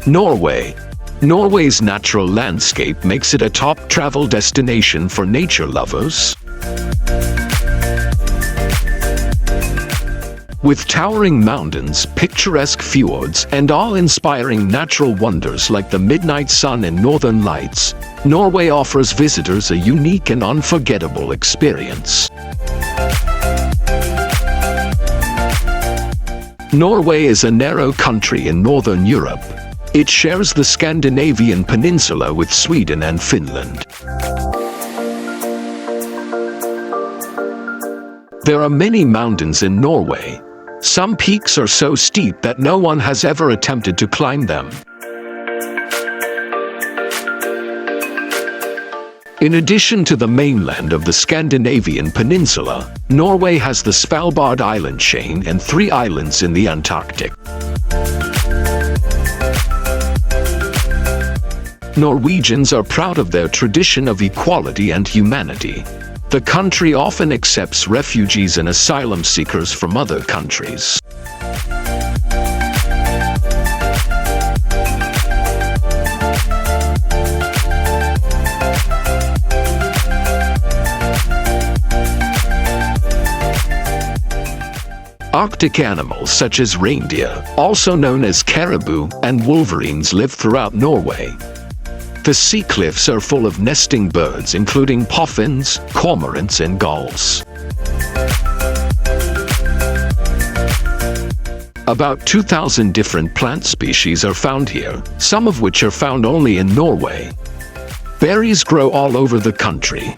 Norway. Norway's natural landscape makes it a top travel destination for nature lovers. With towering mountains, picturesque fjords, and awe-inspiring natural wonders like the midnight sun and northern lights, Norway offers visitors a unique and unforgettable experience. Norway is a narrow country in Northern Europe. It shares the Scandinavian peninsula with Sweden and Finland. There are many mountains in Norway. Some peaks are so steep that no one has ever attempted to climb them. In addition to the mainland of the Scandinavian peninsula, Norway has the Svalbard island chain and 3 islands in the Antarctic. Norwegians are proud of their tradition of equality and humanity. The country often accepts refugees and asylum seekers from other countries. Arctic animals such as reindeer, also known as caribou, and wolverines live throughout Norway. The sea cliffs are full of nesting birds including puffins, cormorants, and gulls. About 2,000 different plant species are found here, some of which are found only in Norway. Berries grow all over the country.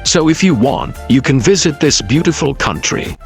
So if you want, you can visit this beautiful country.